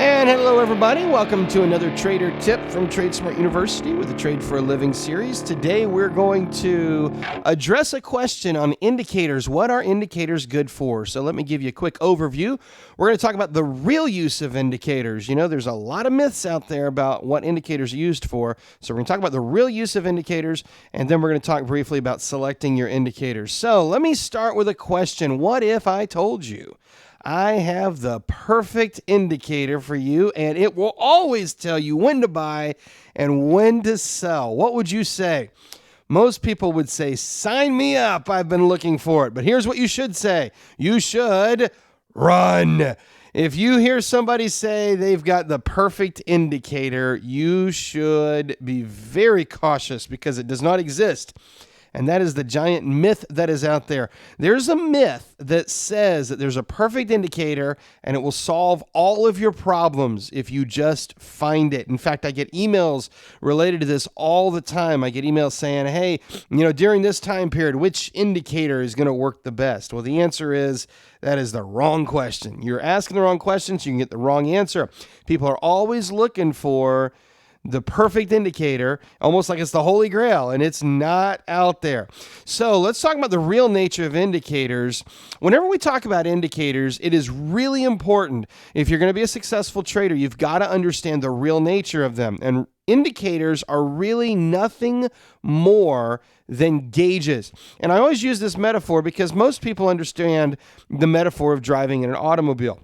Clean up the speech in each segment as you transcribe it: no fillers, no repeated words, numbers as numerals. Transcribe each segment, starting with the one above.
And hello, everybody. Welcome to another Trader Tip from TradeSmart University with the Trade for a Living series. Today, we're going to address a question on indicators. What are indicators good for? So let me give you a quick overview. We're going to talk about the real use of indicators. You know, there's a lot of myths out there about what indicators are used for. So we're going to talk about the real use of indicators, and then we're going to talk briefly about selecting your indicators. So let me start with a question. What if I told you I have the perfect indicator for you, and it will always tell you when to buy and when to sell? What would you say? Most people would say, sign me up. I've been looking for it. But here's what you should say. You should run. If you hear somebody say they've got the perfect indicator, you should be very cautious because it does not exist. And that is the giant myth that is out there. There's a myth that says that there's a perfect indicator and it will solve all of your problems if you just find it. In fact, I get emails related to this all the time. I get emails saying, hey, during this time period, which indicator is going to work the best? Well, the answer is that is the wrong question. You're asking the wrong question, so you can get the wrong answer. People are always looking for the perfect indicator, almost like it's the Holy Grail, and it's not out there. So let's talk about the real nature of indicators. Whenever we talk about indicators, it is really important. If you're going to be a successful trader, you've got to understand the real nature of them. And indicators are really nothing more than gauges. And I always use this metaphor because most people understand the metaphor of driving in an automobile.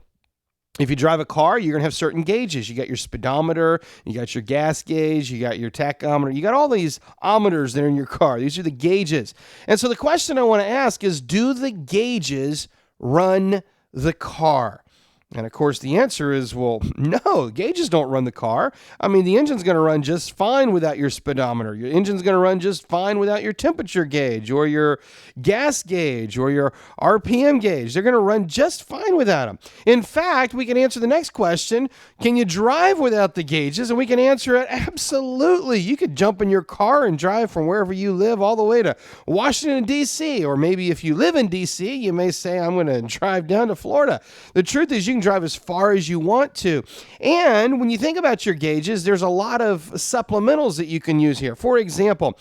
If you drive a car, you're going to have certain gauges. You got your speedometer, you got your gas gauge, you got your tachometer, you got all these ometers that are in your car. These are the gauges. And so the question I want to ask is, do the gauges run the car? And of course, the answer is, well, no, gauges don't run the car. I mean, the engine's going to run just fine without your speedometer. Your engine's going to run just fine without your temperature gauge or your gas gauge or your RPM gauge. They're going to run just fine without them. In fact, we can answer the next question. Can you drive without the gauges? And we can answer it absolutely. You could jump in your car and drive from wherever you live all the way to Washington, D.C. Or maybe if you live in D.C., you may say, I'm going to drive down to Florida. The truth is, you can drive as far as you want to. And when you think about your gauges, there's a lot of supplementals that you can use here. For example,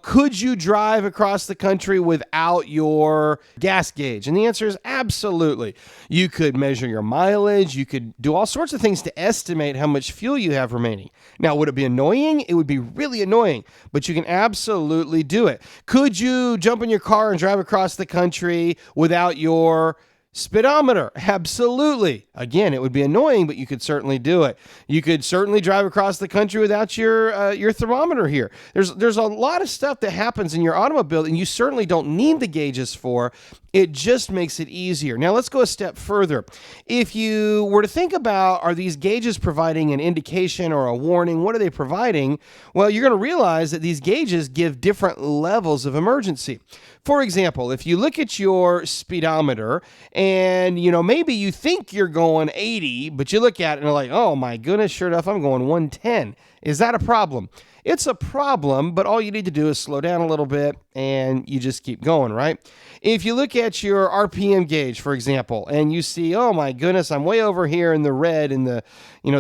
could you drive across the country without your gas gauge? And the answer is absolutely. You could measure your mileage. You could do all sorts of things to estimate how much fuel you have remaining. Now, would it be annoying? It would be really annoying, but you can absolutely do it. Could you jump in your car and drive across the country without your speedometer? Absolutely. Again, it would be annoying, but you could certainly do it. You could certainly drive across the country without your thermometer here. There's a lot of stuff that happens in your automobile and you certainly don't need the gauges for. It just makes it easier. Now, let's go a step further. If you were to think about, are these gauges providing an indication or a warning? What are they providing? Well, you're going to realize that these gauges give different levels of emergency. For example, if you look at your speedometer and, maybe you think you're going 80, but you look at it and you're like, oh my goodness, sure enough, I'm going 110. Is that a problem? It's a problem, but all you need to do is slow down a little bit and you just keep going, right? If you look at your RPM gauge, for example, and you see, oh my goodness, I'm way over here in the red in the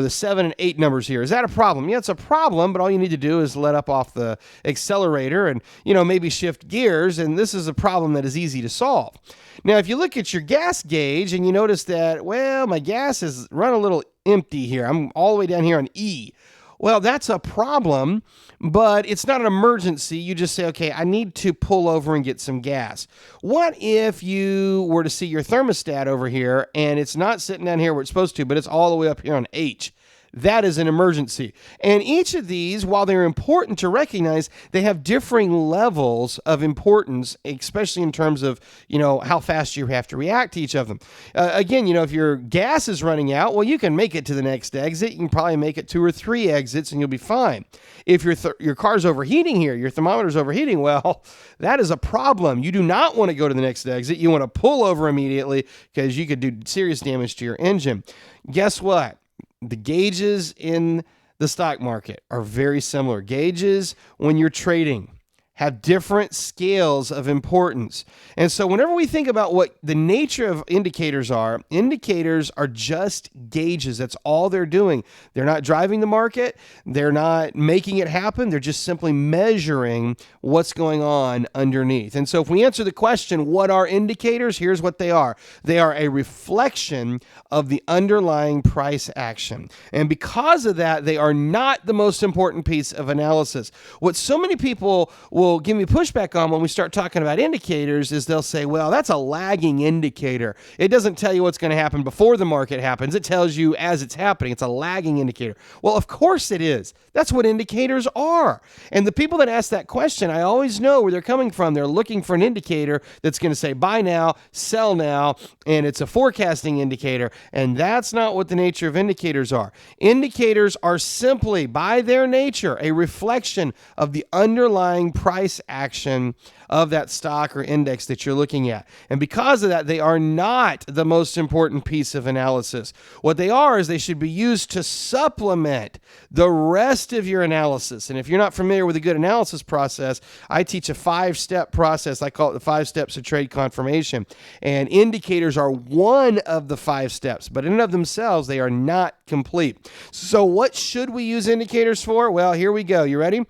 7 and 8 numbers here. Is that a problem? Yeah, it's a problem, but all you need to do is let up off the accelerator and, maybe shift gears, and this is a problem that is easy to solve. Now, if you look at your gas gauge and you notice that, well, my gas is run a little empty here. I'm all the way down here on E. Well, that's a problem, but it's not an emergency. You just say, okay, I need to pull over and get some gas. What if you were to see your thermostat over here and it's not sitting down here where it's supposed to, but it's all the way up here on H? That is an emergency. And each of these, while they're important to recognize, they have differing levels of importance, especially in terms of, how fast you have to react to each of them. Again, if your gas is running out, well, you can make it to the next exit. You can probably make it 2 or 3 exits and you'll be fine. If your car's overheating here, your thermometer's overheating, well, that is a problem. You do not want to go to the next exit. You want to pull over immediately because you could do serious damage to your engine. Guess what? The gauges in the stock market are very similar. Gauges when you're trading have different scales of importance. And so whenever we think about what the nature of indicators are just gauges. That's all they're doing. They're not driving the market. They're not making it happen. They're just simply measuring what's going on underneath. And so if we answer the question, what are indicators? Here's what they are. They are a reflection of the underlying price action. And because of that, they are not the most important piece of analysis. What so many people will give me pushback on when we start talking about indicators is they'll say, well, that's a lagging indicator. It doesn't tell you what's going to happen before the market happens. It tells you as it's happening. It's a lagging indicator. Well, of course it is. That's what indicators are. And the people that ask that question, I always know where they're coming from. They're looking for an indicator that's going to say buy now, sell now, and it's a forecasting indicator. And that's not what the nature of indicators are. Indicators are simply, by their nature, a reflection of the underlying price action of that stock or index that you're looking at. And because of that, they are not the most important piece of analysis. What they are is they should be used to supplement the rest of your analysis. And if you're not familiar with a good analysis process, I teach a 5-step process. I call it the 5 steps of trade confirmation. And indicators are one of the 5 steps, but in and of themselves, they are not complete. So what should we use indicators for? Well, here we go. You ready?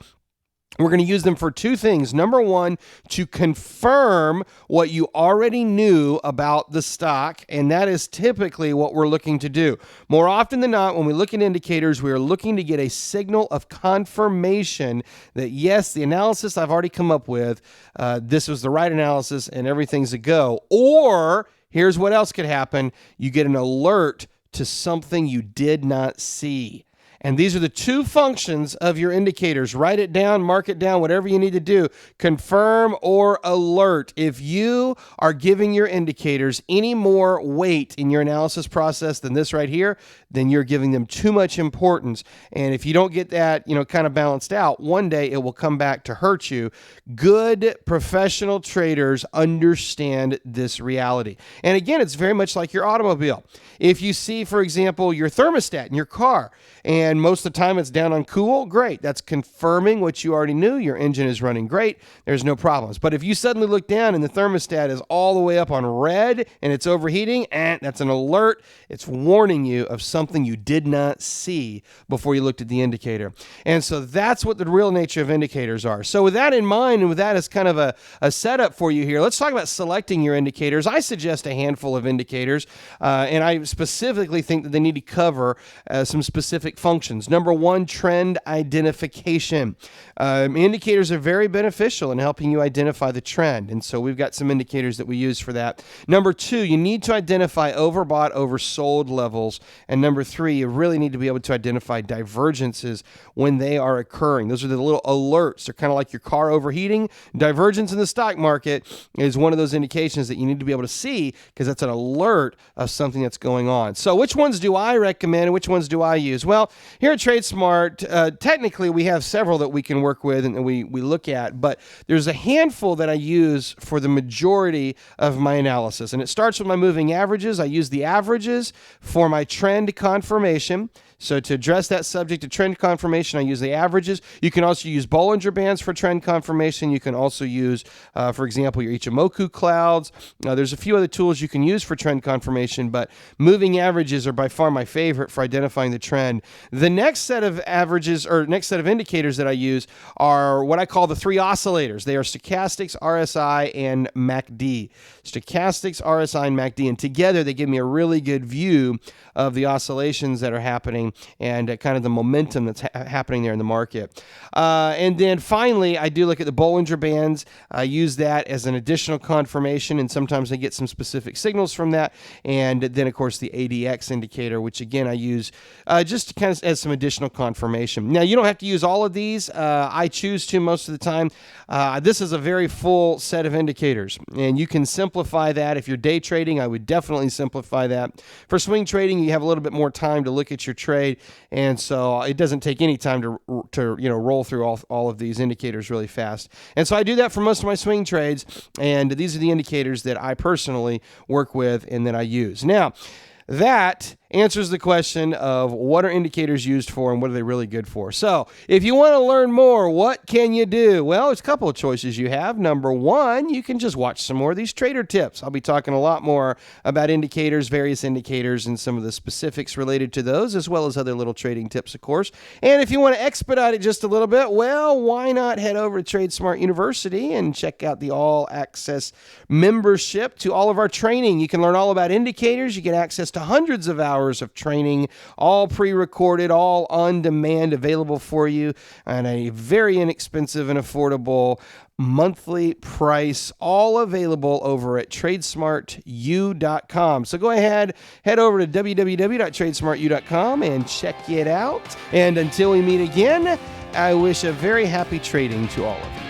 We're going to use them for 2 things. Number 1, to confirm what you already knew about the stock, and that is typically what we're looking to do. More often than not, when we look at indicators, we are looking to get a signal of confirmation that, yes, the analysis I've already come up with, this was the right analysis and everything's a go. Or, here's what else could happen. You get an alert to something you did not see. And these are the 2 functions of your indicators. Write it down, mark it down, whatever you need to do. Confirm or alert. If you are giving your indicators any more weight in your analysis process than this right here, then you're giving them too much importance. And if you don't get that, kind of balanced out, one day it will come back to hurt you. Good professional traders understand this reality. And again, it's very much like your automobile. If you see, for example, your thermostat in your car, and most of the time it's down on cool, great. That's confirming what you already knew. Your engine is running great. There's no problems. But if you suddenly look down and the thermostat is all the way up on red and it's overheating, that's an alert. It's warning you of something you did not see before you looked at the indicator. And so that's what the real nature of indicators are. So with that in mind, and with that as kind of a setup for you here, let's talk about selecting your indicators. I suggest a handful of indicators, and I specifically think that they need to cover some specific functions. Number 1, trend identification. Indicators are very beneficial in helping you identify the trend, and so we've got some indicators that we use for that. Number 2, you need to identify overbought, oversold levels, and number 3, you really need to be able to identify divergences when they are occurring. Those are the little alerts. They're kind of like your car overheating. Divergence in the stock market is one of those indications that you need to be able to see because that's an alert of something that's going on. So which ones do I recommend and which ones do I use? Well, here at TradeSmart, technically we have several that we can work with and that we look at, but there's a handful that I use for the majority of my analysis. And it starts with my moving averages. I use the averages for my trend confirmation. So to address that subject of trend confirmation, I use the averages. You can also use Bollinger Bands for trend confirmation. You can also use, for example, your Ichimoku clouds. There's a few other tools you can use for trend confirmation, but moving averages are by far my favorite for identifying the trend. The next set of averages, or next set of indicators that I use are what I call the 3 oscillators. They are stochastics, RSI, and MACD. Stochastics, RSI, and MACD, and together they give me a really good view of the oscillations that are happening and kind of the momentum that's happening there in the market. And then finally, I do look at the Bollinger Bands. I use that as an additional confirmation, and sometimes I get some specific signals from that. And then, of course, the ADX indicator, which again I use just kind of as some additional confirmation. Now, you don't have to use all of these. I choose to most of the time. This is a very full set of indicators, and you can simplify that. If you're day trading, I would definitely simplify that. For swing trading, you have a little bit more time to look at your trade, and so it doesn't take any time to roll through all of these indicators really fast. And so I do that for most of my swing trades, and these are the indicators that I personally work with and that I use. Now, that answers the question of what are indicators used for and what are they really good for. So if you want to learn more, what can you do? Well, there's a couple of choices you have. Number one, you can just watch some more of these trader tips. I'll be talking a lot more about indicators, various indicators, and some of the specifics related to those, as well as other little trading tips, of course. And if you want to expedite it just a little bit, well, why not head over to TradeSmart University and check out the all-access membership to all of our training. You can learn all about indicators. You get access to hundreds of hours of training, all pre-recorded, all on demand, available for you at a very inexpensive and affordable monthly price, all available over at tradesmartu.com. So go ahead, head over to www.tradesmartu.com and check it out. And until we meet again, I wish a very happy trading to all of you.